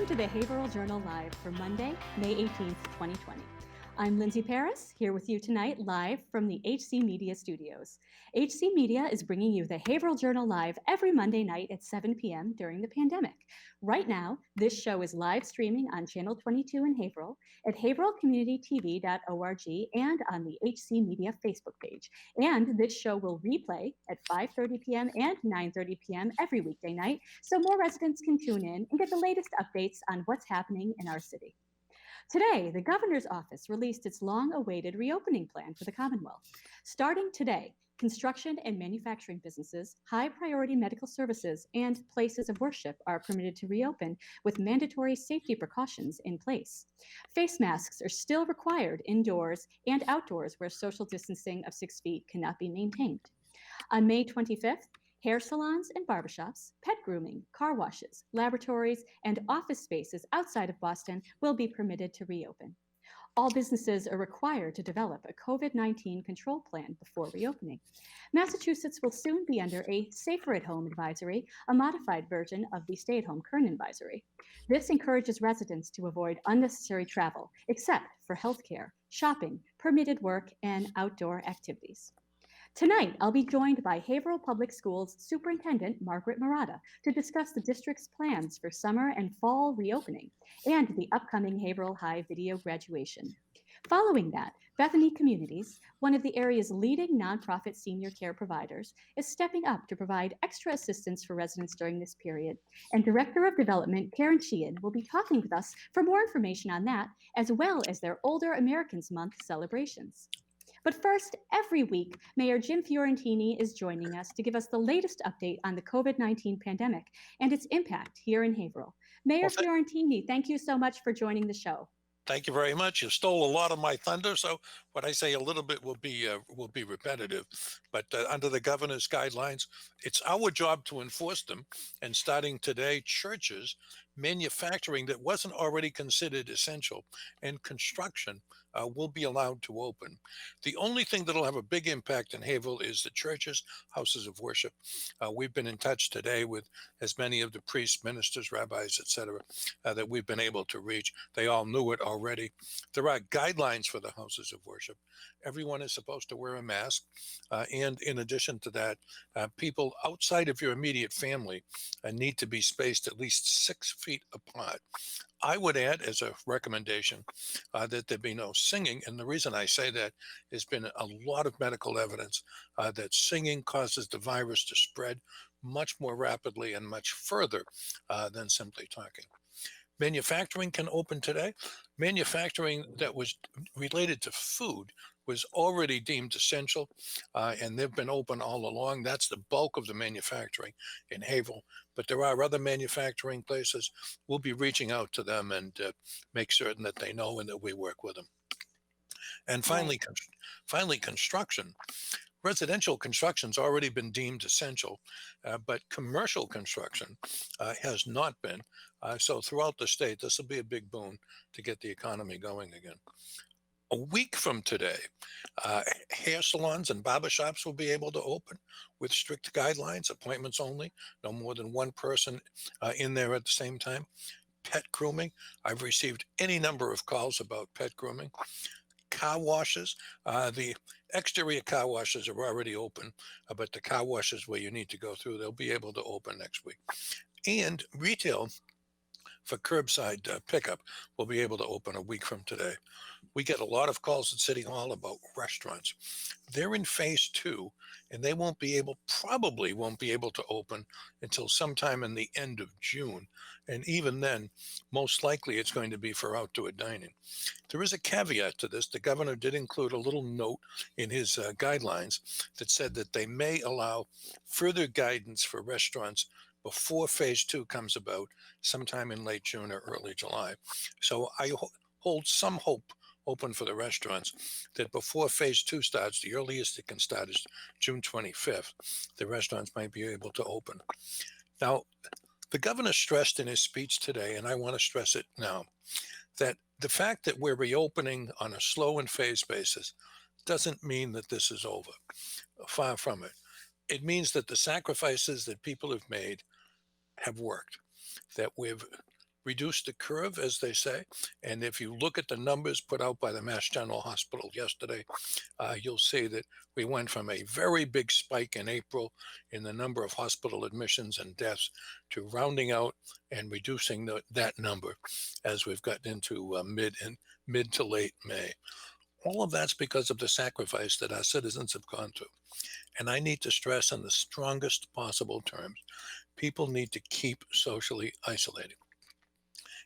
to the Haverhill Journal Live for Monday, May 18th, 2020. I'm Lindsay Paris, here with you tonight live from the HC Media Studios. HC Media is bringing you the Haverhill Journal Live every Monday night at 7 p.m. during the pandemic. Right now, this show is live streaming on Channel 22 in Haverhill, at haverhillcommunitytv.org, and on the HC Media Facebook page. And this show will replay at 5:30 p.m. and 9:30 p.m. every weekday night, so more residents can tune in and get the latest updates on what's happening in our city. Today, the governor's office released its long-awaited reopening plan for the Commonwealth. Starting today, construction and manufacturing businesses, high-priority medical services, and places of worship are permitted to reopen with mandatory safety precautions in place. Face masks are still required indoors and outdoors where social distancing of 6 feet cannot be maintained. On May 25th, hair salons and barbershops, pet grooming, car washes, laboratories, and office spaces outside of Boston will be permitted to reopen. All businesses are required to develop a COVID-19 control plan before reopening. Massachusetts will soon be under a Safer at Home advisory, a modified version of the Stay at Home current advisory. This encourages residents to avoid unnecessary travel, except for healthcare, shopping, permitted work, and outdoor activities. Tonight, I'll be joined by Haverhill Public Schools Superintendent Mirada to discuss the district's plans for summer and fall reopening and the upcoming Haverhill High video graduation. Following that, Bethany Communities, one of the area's leading nonprofit senior care providers, is stepping up to provide extra assistance for residents during this period. And Director of Development Karen Sheehan will be talking with us for more information on that, as well as their Older Americans Month celebrations. But first, every week, Mayor Jim Fiorentina is joining us to give us the latest update on the COVID-19 pandemic and its impact here in Haverhill. Mayor Fiorentina, thank you so much for joining the show. Thank you very much. You stole a lot of my thunder, so what I say a little bit will be repetitive. But under the governor's guidelines, it's our job to enforce them. And starting today, churches, manufacturing that wasn't already considered essential, and construction will be allowed to open. The only thing that'll have a big impact in Haverhill is the churches, houses of worship. We've been in touch today with as many of the priests, ministers, rabbis, etc., that we've been able to reach. They all knew it already. There are guidelines for the houses of worship. Everyone is supposed to wear a mask. And in addition to that, people outside of your immediate family need to be spaced at least 6 feet apart. I would add as a recommendation that there be no singing. And the reason I say that has been a lot of medical evidence that singing causes the virus to spread much more rapidly and much further than simply talking. Manufacturing can open today. Manufacturing that was related to food was already deemed essential, and they've been open all along. That's the bulk of the manufacturing in Haverhill. But there are other manufacturing places. We'll be reaching out to them and make certain that they know and that we work with them. And finally, construction. Residential construction's already been deemed essential, but commercial construction has not been. So throughout the state, this will be a big boon to get the economy going again. A week from today, hair salons and barbershops will be able to open with strict guidelines, appointments only, no more than one person in there at the same time. Pet grooming, I've received any number of calls about pet grooming. Car washes, the exterior car washes are already open, but the car washes where you need to go through, they'll be able to open next week. And retail for curbside pickup will be able to open a week from today. We get a lot of calls at City Hall about restaurants. They're in phase 2, and they probably won't be able to open until sometime in the end of June. And even then, most likely it's going to be for outdoor dining. There is a caveat to this. The governor did include a little note in his guidelines that said that they may allow further guidance for restaurants before phase 2 comes about sometime in late June or early July. So I hold some hope open for the restaurants that before phase 2 starts, the earliest it can start is June 25th, the restaurants might be able to open. Now, the governor stressed in his speech today, and I want to stress it now, that the fact that we're reopening on a slow and phased basis doesn't mean that this is over. Far from it. It means that the sacrifices that people have made have worked, that we've reduced the curve, as they say. And if you look at the numbers put out by the Mass General Hospital yesterday, you'll see that we went from a very big spike in April in the number of hospital admissions and deaths to rounding out and reducing that number as we've gotten into mid to late May. All of that's because of the sacrifice that our citizens have gone through. And I need to stress in the strongest possible terms, people need to keep socially isolating.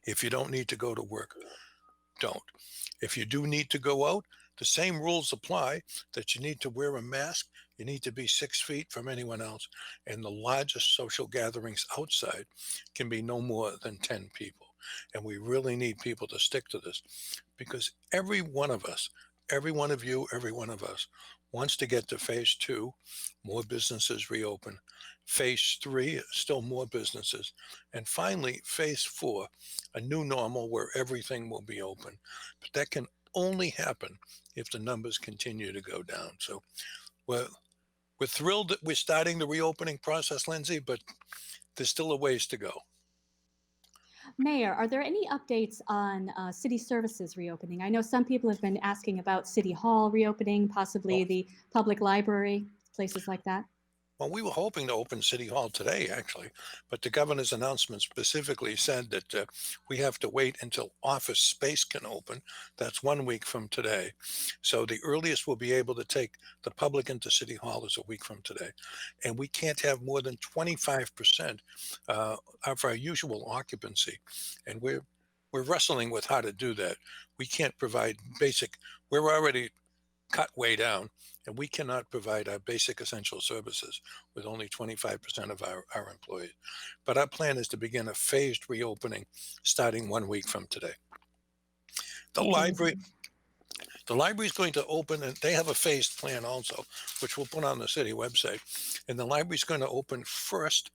If you don't need to go to work, don't. If you do need to go out, the same rules apply that you need to wear a mask, you need to be 6 feet from anyone else, and the largest social gatherings outside can be no more than 10 people. And we really need people to stick to this because every one of us, every one of you, every one of us wants to get to phase two, more businesses reopen. Phase three, still more businesses. And finally, phase four, a new normal where everything will be open. But that can only happen if the numbers continue to go down. So we're thrilled that we're starting the reopening process, Lindsay, but there's still a ways to go. Mayor, are there any updates on city services reopening? I know some people have been asking about City Hall reopening, possibly Well, the public library, places like that. Well, we were hoping to open City Hall today, actually, but the governor's announcement specifically said that we have to wait until office space can open. That's 1 week from today. So the earliest we'll be able to take the public into City Hall is a week from today. And we can't have more than 25% of our usual occupancy. And we're wrestling with how to do that. We can't provide we're already cut way down, and we cannot provide our basic essential services with only 25% of our employees. But our plan is to begin a phased reopening starting 1 week from today. The library, Amazing. the library is going to open, and they have a phased plan also, which we'll put on the city website. And the library is going to open first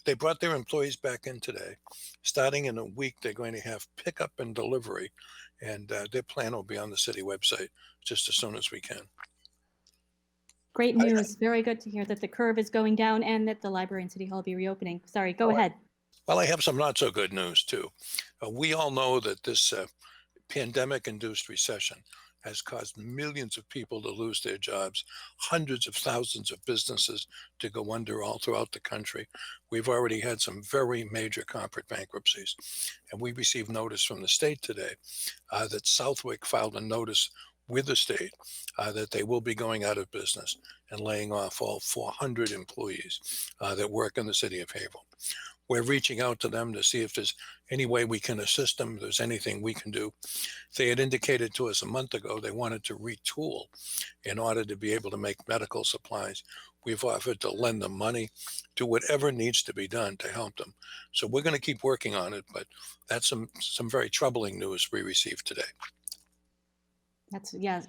they brought their employees back in today. Starting in a week, they're going to have pickup and delivery, and their plan will be on the city website just as soon as we can. Great I, news. Very good to hear that the curve is going down and that the library and City Hall will be reopening. Sorry, go ahead. Well, I have some not so good news too. We all know that this pandemic-induced recession has caused millions of people to lose their jobs, hundreds of thousands of businesses to go under all throughout the country. We've already had some very major corporate bankruptcies. And we received notice from the state today that Southwick filed a notice with the state that they will be going out of business and laying off all 400 employees that work in the city of Haverhill. We're reaching out to them to see if there's any way we can assist them, if there's anything we can do. They had indicated to us a month ago they wanted to retool in order to be able to make medical supplies. We've offered to lend them money, do whatever needs to be done to help them. So we're going to keep working on it, but that's some very troubling news we received today.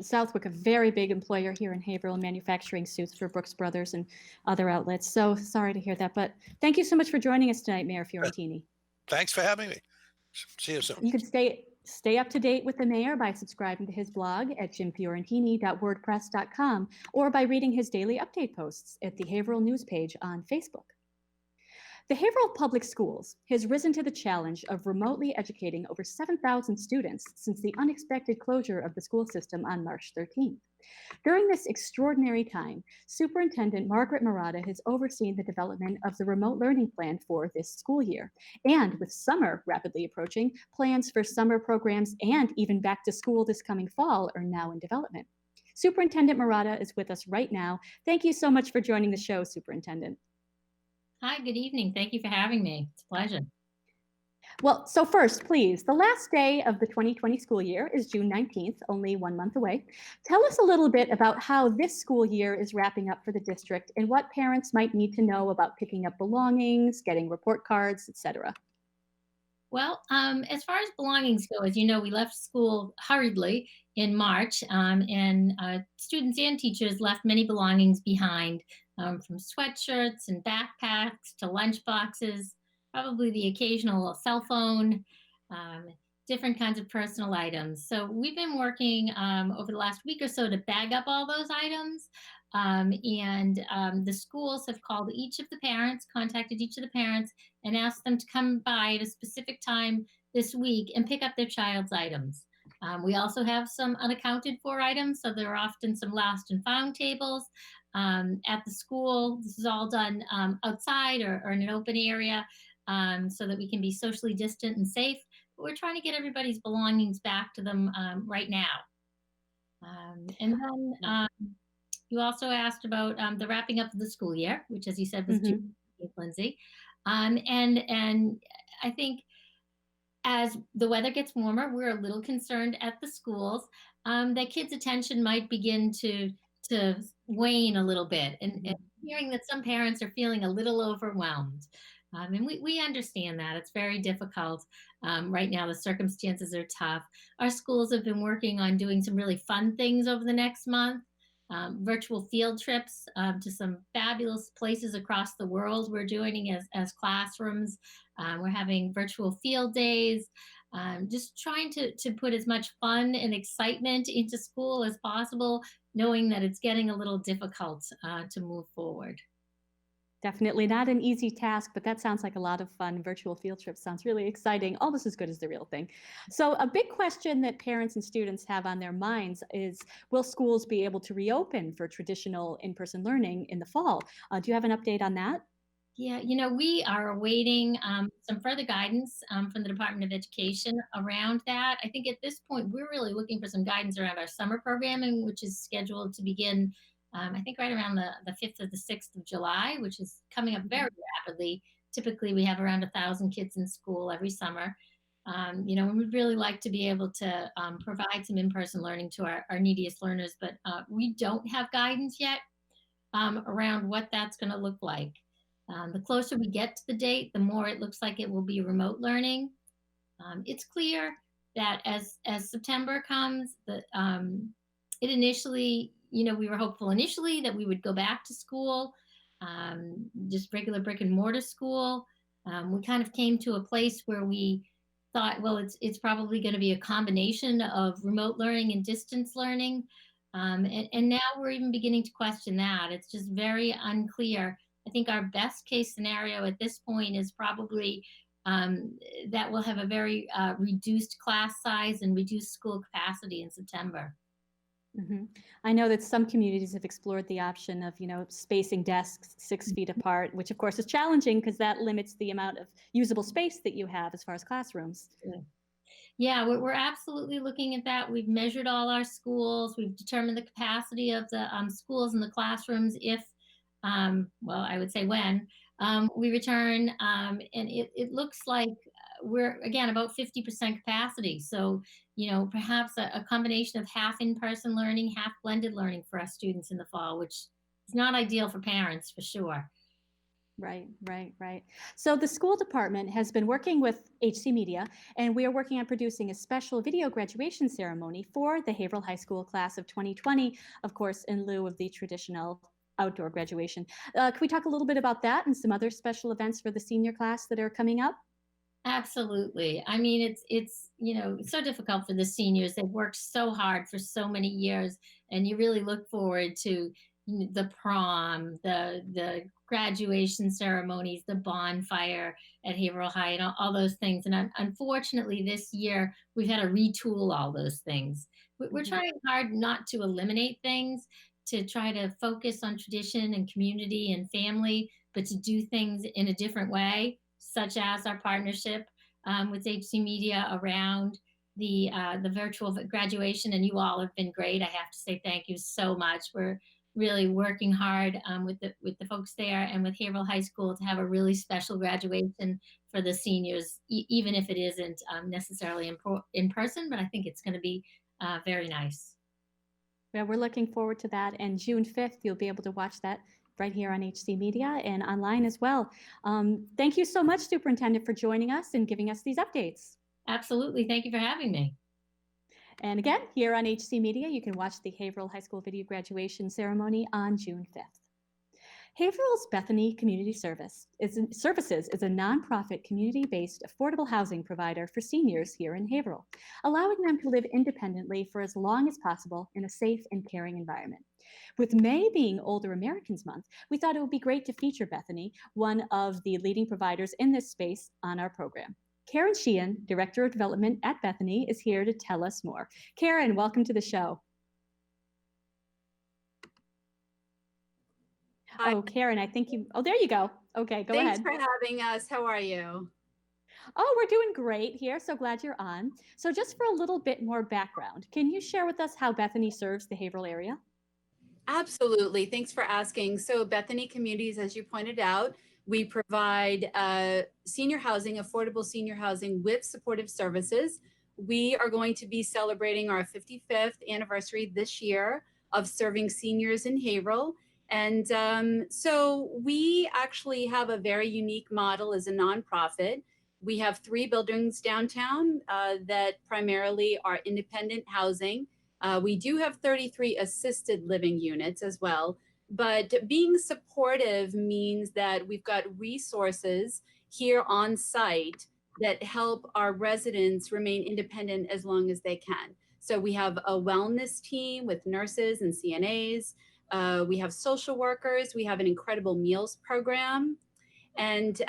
Southwick, a very big employer here in Haverhill, manufacturing suits for Brooks Brothers and other outlets. So sorry to hear that, but thank you so much for joining us tonight, Mayor Fiorentini. Thanks for having me. See you soon. You can stay up to date with the mayor by subscribing to his blog at jimfiorentini.wordpress.com or by reading his daily update posts at the Haverhill News page on Facebook. The Haverhill Public Schools has risen to the challenge of remotely educating over 7,000 students since the unexpected closure of the school system on March 13th. During this extraordinary time, Superintendent Mirada has overseen the development of the remote learning plan for this school year. And with summer rapidly approaching, plans for summer programs and even back to school this coming fall are now in development. Superintendent Mirada is with us right now. Thank you so much for joining the show, Superintendent. Hi, good evening. Thank you for having me. It's a pleasure. Well, so first, please, the last day of the 2020 school year is June 19th, only 1 month away. Tell us a little bit about how this school year is wrapping up for the district and what parents might need to know about picking up belongings, getting report cards, etc. Well, as far as belongings go, as you know, we left school hurriedly in March, and students and teachers left many belongings behind, from sweatshirts and backpacks to lunch boxes, probably the occasional cell phone, different kinds of personal items. So we've been working over the last week or so to bag up all those items. The schools have called each of the parents, contacted each of the parents, and asked them to come by at a specific time this week and pick up their child's items. We also have some unaccounted for items, so there are often some lost and found tables at the school. This is all done outside or in an open area so that we can be socially distant and safe. But we're trying to get everybody's belongings back to them right now. You also asked about the wrapping up of the school year, which, as you said, was June 8th, Lindsay. And I think as the weather gets warmer, we're a little concerned at the schools that kids' attention might begin to wane a little bit, and hearing that some parents are feeling a little overwhelmed. And we understand that. It's very difficult. Right now, the circumstances are tough. Our schools have been working on doing some really fun things over the next month. Virtual field trips to some fabulous places across the world we're doing as classrooms. We're having virtual field days, just trying to put as much fun and excitement into school as possible, knowing that it's getting a little difficult to move forward. Definitely not an easy task, but that sounds like a lot of fun. Virtual field trips sounds really exciting, almost as good as the real thing. So a big question that parents and students have on their minds is, will schools be able to reopen for traditional in-person learning in the fall? Do you have an update on that? Yeah, we are awaiting some further guidance from the Department of Education around that. I think at this point, we're really looking for some guidance around our summer programming, which is scheduled to begin, I think, right around the 5th or the 6th of July, which is coming up very rapidly. Typically, we have around 1,000 kids in school every summer. And we'd really like to be able to provide some in-person learning to our neediest learners, but we don't have guidance yet around what that's going to look like. The closer we get to the date, the more it looks like it will be remote learning. It's clear that as September comes, that it initially, we were hopeful initially that we would go back to school, just regular brick and mortar school. We kind of came to a place where we thought, well, it's probably going to be a combination of remote learning and distance learning. And now we're even beginning to question that. It's just very unclear. I think our best case scenario at this point is probably that we'll have a very reduced class size and reduced school capacity in September. I know that some communities have explored the option of, spacing desks 6 feet apart, which of course is challenging because that limits the amount of usable space that you have as far as classrooms. Yeah, we're absolutely looking at that. We've measured all our schools. We've determined the capacity of the schools and the classrooms if, I would say when we return, and it looks like we're again about 50% capacity. So, perhaps a combination of half in-person learning, half blended learning for our students in the fall, which is not ideal for parents for sure. Right. So the school department has been working with HC Media, and we are working on producing a special video graduation ceremony for the Haverhill High School class of 2020, of course, in lieu of the traditional outdoor graduation. Can we talk a little bit about that and some other special events for the senior class that are coming up? Absolutely. I mean, it's so difficult for the seniors. They've worked so hard for so many years, and you really look forward to the prom, the graduation ceremonies, the bonfire at Haverhill High, and all those things. And unfortunately, this year we've had to retool all those things. We're trying hard not to eliminate things, to try to focus on tradition and community and family, but to do things in a different way, such as our partnership with HC Media around the virtual graduation. And you all have been great. I have to say thank you so much. We're really working hard with the folks there and with Haverhill High School to have a really special graduation for the seniors, even if it isn't necessarily in person, but I think it's going to be very nice. Yeah, we're looking forward to that. And June 5th, you'll be able to watch that right here on HC Media and online as well. Thank you so much, Superintendent, for joining us and giving us these updates. Absolutely. Thank you for having me. And again, here on HC Media, you can watch the Haverhill High School video graduation ceremony on June 5th. Haverhill's Bethany Community Services is a nonprofit community-based affordable housing provider for seniors here in Haverhill, allowing them to live independently for as long as possible in a safe and caring environment. With May being Older Americans Month, we thought it would be great to feature Bethany, one of the leading providers in this space, on our program. Karen Sheehan, Director of Development at Bethany, is here to tell us more. Karen, welcome to the show. Hi. Oh, Karen, I think oh, there you go. Okay, go ahead. Thanks for having us. How are you? Oh, we're doing great here. So glad you're on. So just for a little bit more background, can you share with us how Bethany serves the Haverhill area? Absolutely. Thanks for asking. So Bethany Communities, as you pointed out, we provide senior housing, affordable senior housing with supportive services. We are going to be celebrating our 55th anniversary this year of serving seniors in Haverhill. And so we actually have a very unique model as a nonprofit. We have 3 buildings downtown that primarily are independent housing. We do have 33 assisted living units as well, but being supportive means that we've got resources here on site that help our residents remain independent as long as they can. So we have a wellness team with nurses and CNAs. We have social workers. We have an incredible meals program. And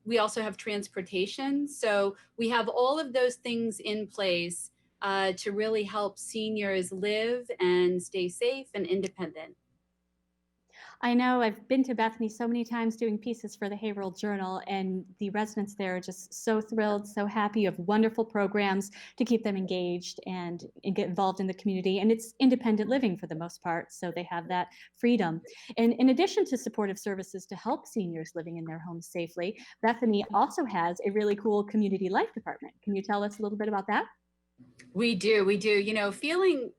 we also have transportation. So we have all of those things in place to really help seniors live and stay safe and independent. I know I've been to Bethany so many times doing pieces for the Haverhill Journal, and the residents there are just so thrilled, so happy. You have wonderful programs to keep them engaged and get involved in the community. And it's independent living for the most part, so they have that freedom. And in addition to supportive services to help seniors living in their homes safely, Bethany also has a really cool community life department. Can you tell us a little bit about that? We do. You know, feeling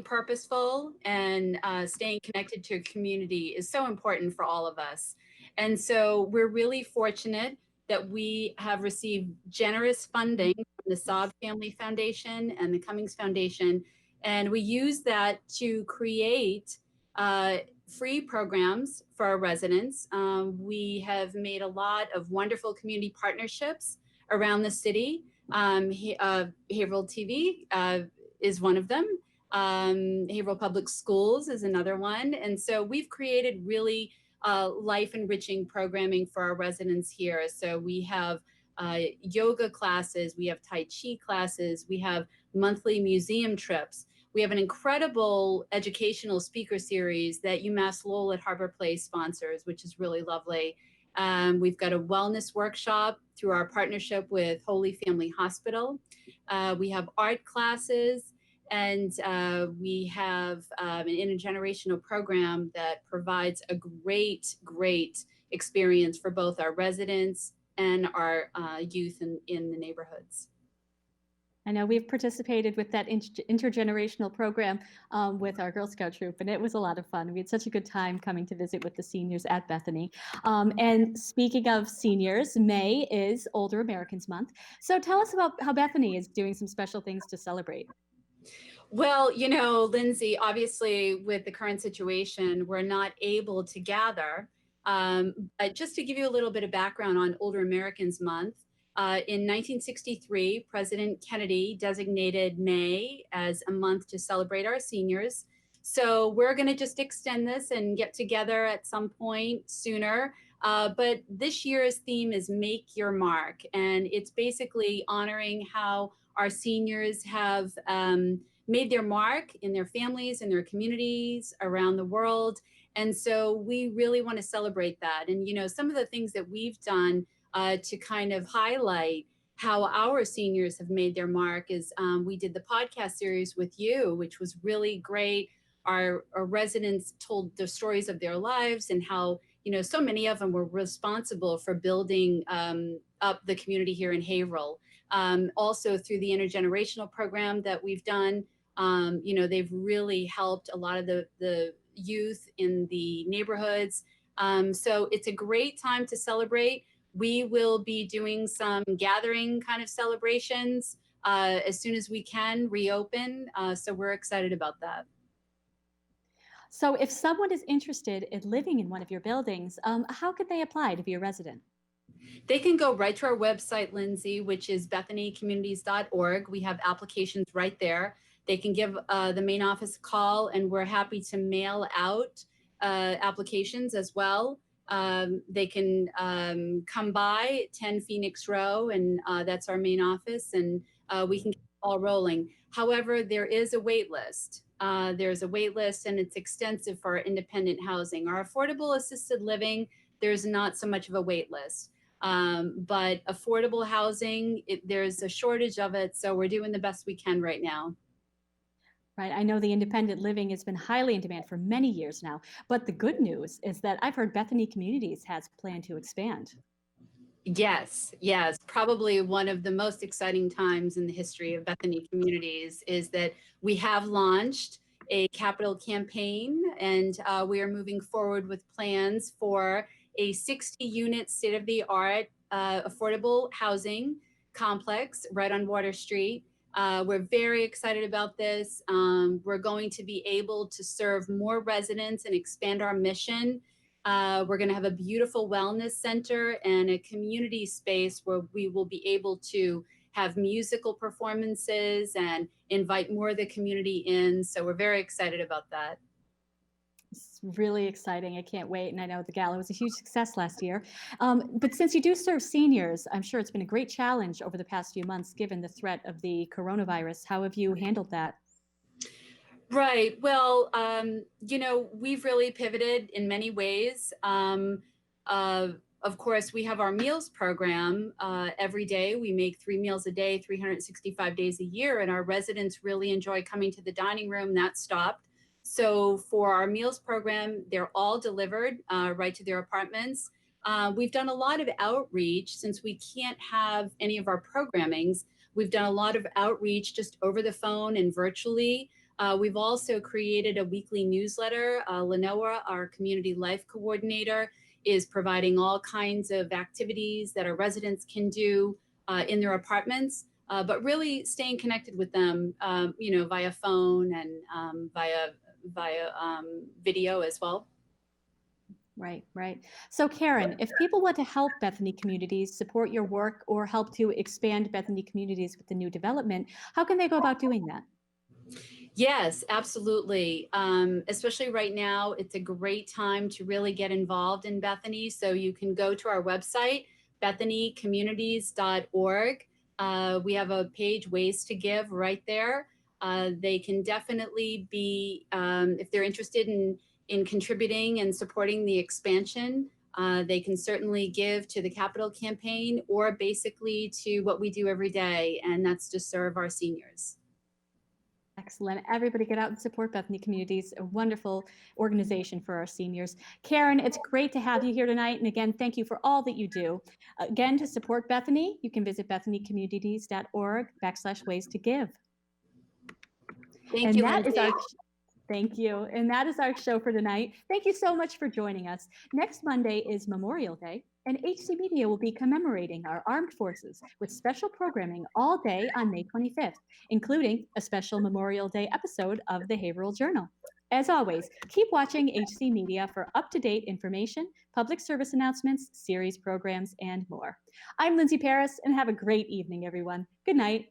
purposeful and staying connected to a community is so important for all of us. And so we're really fortunate that we have received generous funding from the Saab Family Foundation and the Cummings Foundation. And we use that to create free programs for our residents. We have made a lot of wonderful community partnerships around the city. Haverhill TV is one of them. Haverhill Public Schools is another one. And so we've created really life enriching programming for our residents here. So we have yoga classes, we have Tai Chi classes, we have monthly museum trips. We have an incredible educational speaker series that UMass Lowell at Harbor Place sponsors, which is really lovely. We've got a wellness workshop through our partnership with Holy Family Hospital. We have art classes, and we have an intergenerational program that provides a great experience for both our residents and our youth in the neighborhoods. I know we've participated with that intergenerational program with our Girl Scout troop, and it was a lot of fun. We had such a good time coming to visit with the seniors at Bethany. And speaking of seniors, May is Older Americans Month. So tell us about how Bethany is doing some special things to celebrate. Well, you know, Lindsay, obviously with the current situation, we're not able to gather. But just to give you a little bit of background on Older Americans Month, in 1963, President Kennedy designated May as a month to celebrate our seniors. So we're going to just extend this and get together at some point sooner. But this year's theme is Make Your Mark. And it's basically honoring how our seniors have made their mark in their families and their communities around the world. And so we really want to celebrate that. And, you know, some of the things that we've done to kind of highlight how our seniors have made their mark is we did the podcast series with you, which was really great. Our residents told the stories of their lives and how, you know, so many of them were responsible for building up the community here in Haverhill. Also through the intergenerational program that we've done, you know, they've really helped a lot of the youth in the neighborhoods. So it's a great time to celebrate. We will be doing some gathering kind of celebrations as soon as we can reopen. So we're excited about that. So if someone is interested in living in one of your buildings, how could they apply to be a resident? They can go right to our website, Lindsay, which is bethanycommunities.org. We have applications right there. They can give the main office a call, and we're happy to mail out applications as well. They can come by 10 Phoenix Row, and that's our main office, and we can get it all rolling. However, there is a wait list. There's a wait list, and it's extensive for our independent housing. Our affordable assisted living, there's not so much of a wait list. But affordable housing, there's a shortage of it. So we're doing the best we can right now. Right. I know the independent living has been highly in demand for many years now, but the good news is that I've heard Bethany Communities has planned to expand. Yes, yes. Probably one of the most exciting times in the history of Bethany Communities is that we have launched a capital campaign, and we are moving forward with plans for a 60-unit state-of-the-art affordable housing complex right on Water Street. We're very excited about this. We're going to be able to serve more residents and expand our mission. We're going to have a beautiful wellness center and a community space where we will be able to have musical performances and invite more of the community in. So we're very excited about that. It's really exciting. I can't wait. And I know the gala was a huge success last year. But since you do serve seniors, I'm sure it's been a great challenge over the past few months, given the threat of the coronavirus. How have you handled that? Right. Well, we've really pivoted in many ways. Of course, we have our meals program every day. We make 3 meals a day, 365 days a year, and our residents really enjoy coming to the dining room. That stopped. So for our meals program, they're all delivered right to their apartments. We've done a lot of outreach since we can't have any of our programmings. We've done a lot of outreach just over the phone and virtually. We've also created a weekly newsletter. Lenora, our community life coordinator, is providing all kinds of activities that our residents can do in their apartments, but really staying connected with them, via phone and via video as well. Right, right. So Karen, if people want to help Bethany Communities support your work or help to expand Bethany Communities with the new development, how can they go about doing that? Yes, absolutely. Especially right now, it's a great time to really get involved in Bethany. So you can go to our website, bethanycommunities.org. We have a page, Ways to Give, right there. They can definitely be, if they're interested in contributing and supporting the expansion, they can certainly give to the capital campaign or basically to what we do every day, and that's to serve our seniors. Excellent. Everybody get out and support Bethany Communities, a wonderful organization for our seniors. Karen, it's great to have you here tonight. And again, thank you for all that you do. Again, to support Bethany, you can visit bethanycommunities.org/ways to give. Thank you, that is Lindsay. Thank you. And that is our show for tonight. Thank you so much for joining us. Next Monday is Memorial Day, and HC Media will be commemorating our armed forces with special programming all day on May 25th, including a special Memorial Day episode of the Haverhill Journal. As always, keep watching HC Media for up-to-date information, public service announcements, series programs, and more. I'm Lindsay Paris, and have a great evening, everyone. Good night.